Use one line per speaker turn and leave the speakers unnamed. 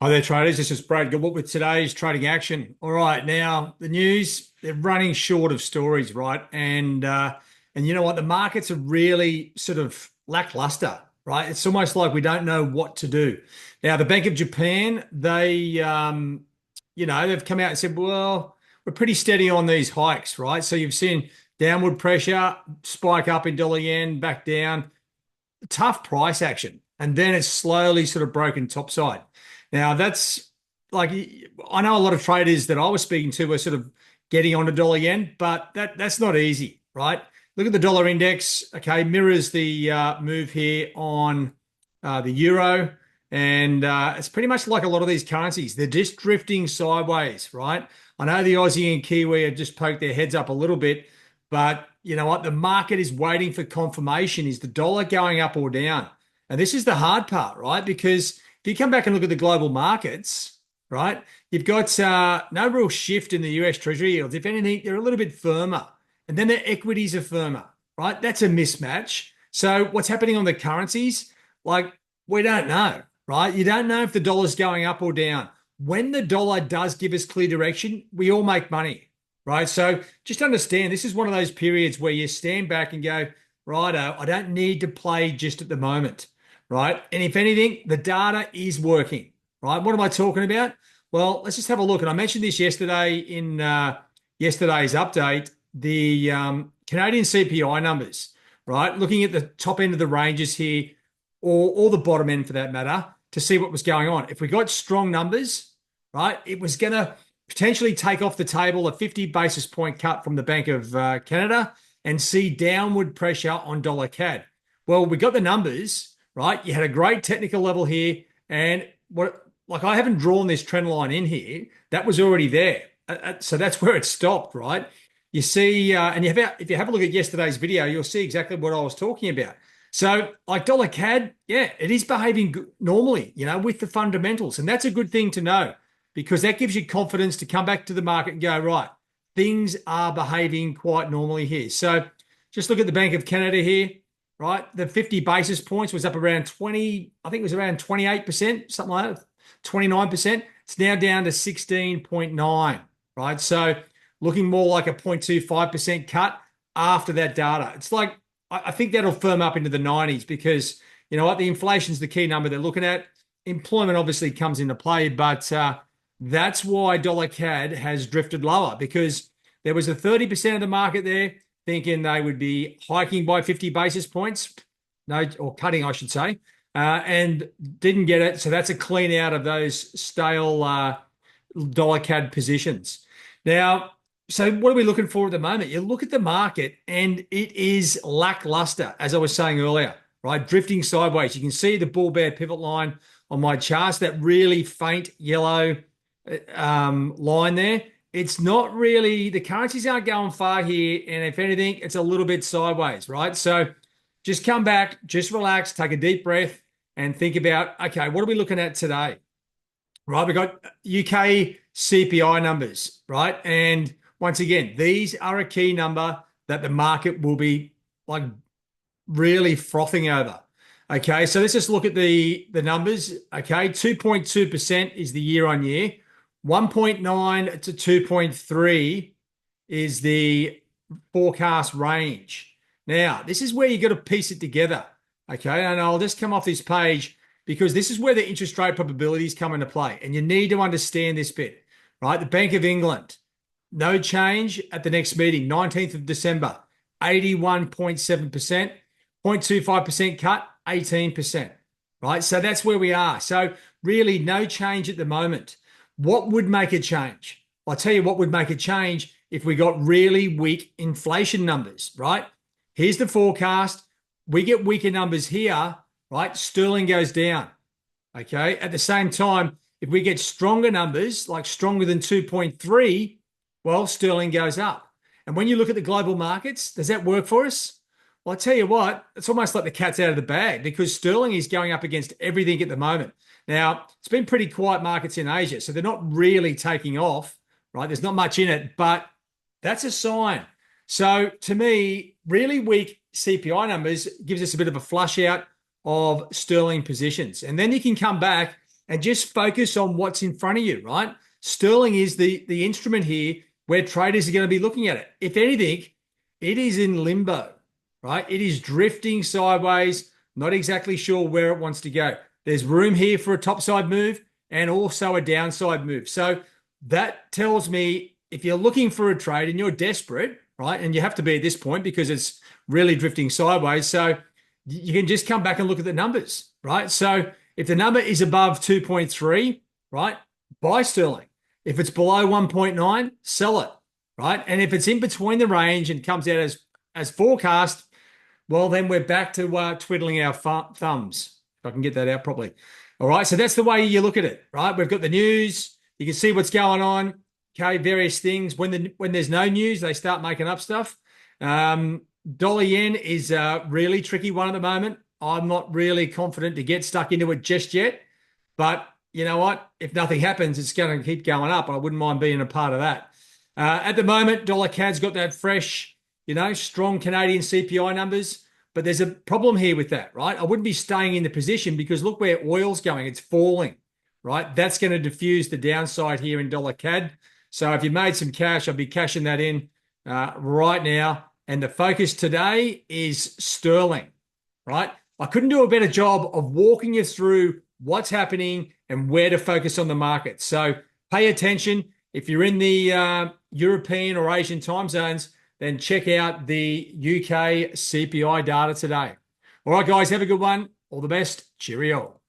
Hi there, traders. This is Brad Goodwood with today's trading action. All right, now the news, they're running short of stories, right? And you know what? The markets are really sort of lackluster, right? It's almost like we don't know what to do. Now, the Bank of Japan, they've come out and said, well, we're pretty steady on these hikes, right? So you've seen downward pressure, spike up in dollar yen, back down, tough price action, and then it's slowly sort of broken topside. Now that's like I know a lot of traders that I was speaking to were sort of getting on to dollar yen, but that's not easy, right? Look at the dollar index. Okay, mirrors the move here on the euro, and it's pretty much like a lot of these currencies. They're just drifting sideways, right? I know the Aussie and Kiwi have just poked their heads up a little bit, but you know what? The market is waiting for confirmation. Is the dollar going up or down? And this is the hard part, right? Because if you come back and look at the global markets, right, you've got no real shift in the US Treasury yields. If anything, they're a little bit firmer. And then their equities are firmer, right? That's a mismatch. So what's happening on the currencies? Like, we don't know, right? You don't know if the dollar's going up or down. When the dollar does give us clear direction, we all make money, right? So just understand this is one of those periods where you stand back and go, righto, I don't need to play just at the moment, right? And if anything, the data is working, right? What am I talking about? Well, let's just have a look. And I mentioned this yesterday in yesterday's update, the Canadian CPI numbers, right? Looking at the top end of the ranges here, or the bottom end for that matter, to see what was going on. If we got strong numbers, right, it was going to potentially take off the table a 50 basis point cut from the Bank of Canada and see downward pressure on dollar CAD. Well, we got the numbers, right? You had a great technical level here, and like I haven't drawn this trend line in here. That was already there, so that's where it stopped, right? You see, and if you have a look at yesterday's video, you'll see exactly what I was talking about. So, like dollar CAD, yeah, it is behaving normally, with the fundamentals, and that's a good thing to know because that gives you confidence to come back to the market and go, right, things are behaving quite normally here. So, just look at the Bank of Canada here, right? The 50 basis points was up around 20, I think it was around 28%, something like that, 29%. It's now down to 16.9, right? So, looking more like a 0.25% cut after that data. It's like, I think that'll firm up into the 90s because, you know what, the inflation's the key number they're looking at. Employment obviously comes into play, but that's why dollar CAD has drifted lower because there was a 30% of the market there thinking they would be hiking by 50 basis points, no, or cutting, I should say, and didn't get it. So that's a clean out of those stale dollar CAD positions. Now, so what are we looking for at the moment? You look at the market and it is lackluster, as I was saying earlier, right? Drifting sideways. You can see the bull bear pivot line on my charts, that really faint yellow line there. It's not really, the currencies aren't going far here. And if anything, it's a little bit sideways, right? So just come back, just relax, take a deep breath and think about, okay, what are we looking at today? Right, we've got UK CPI numbers, right? And once again, these are a key number that the market will be like really frothing over. Okay, so let's just look at the numbers. Okay, 2.2% is the year on year. 1.9 to 2.3 is the forecast range. Now, this is where you got to piece it together. Okay, and I'll just come off this page because this is where the interest rate probabilities come into play. And you need to understand this bit, right? The Bank of England, no change at the next meeting, 19th of December, 81.7%, 0.25% cut, 18%, right? So that's where we are. So really no change at the moment. What would make a change? I'll tell you what would make a change if we got really weak inflation numbers, right? Here's the forecast. We get weaker numbers here, right? Sterling goes down, okay? At the same time, if we get stronger numbers, like stronger than 2.3, well, sterling goes up. And when you look at the global markets, does that work for us? Well, I tell you what, it's almost like the cat's out of the bag because sterling is going up against everything at the moment. Now, it's been pretty quiet markets in Asia, so they're not really taking off, right? There's not much in it, but that's a sign. So to me, really weak CPI numbers gives us a bit of a flush out of sterling positions. And then you can come back and just focus on what's in front of you, right? Sterling is the instrument here where traders are going to be looking at it. If anything, it is in limbo, right? It is drifting sideways, not exactly sure where it wants to go. There's room here for a topside move and also a downside move. So that tells me if you're looking for a trade and you're desperate, right? And you have to be at this point because it's really drifting sideways. So you can just come back and look at the numbers, right? So if the number is above 2.3, right, buy sterling. If it's below 1.9, sell it, right? And if it's in between the range and comes out as forecast, well, then we're back to twiddling our thumbs, if I can get that out properly. All right, so that's the way you look at it, right? We've got the news. You can see what's going on, okay, various things. When there's no news, they start making up stuff. Dollar yen is a really tricky one at the moment. I'm not really confident to get stuck into it just yet. But you know what? If nothing happens, it's going to keep going up. I wouldn't mind being a part of that. At the moment, dollar CAD's got that fresh, strong Canadian CPI numbers. But there's a problem here with that, right? I wouldn't be staying in the position because look where oil's going. It's falling, right? That's going to diffuse the downside here in dollar CAD. So if you made some cash, I'd be cashing that in right now. And the focus today is sterling, right? I couldn't do a better job of walking you through what's happening and where to focus on the market. So pay attention. If you're in the European or Asian time zones, then check out the UK CPI data today. All right, guys, have a good one. All the best. Cheerio.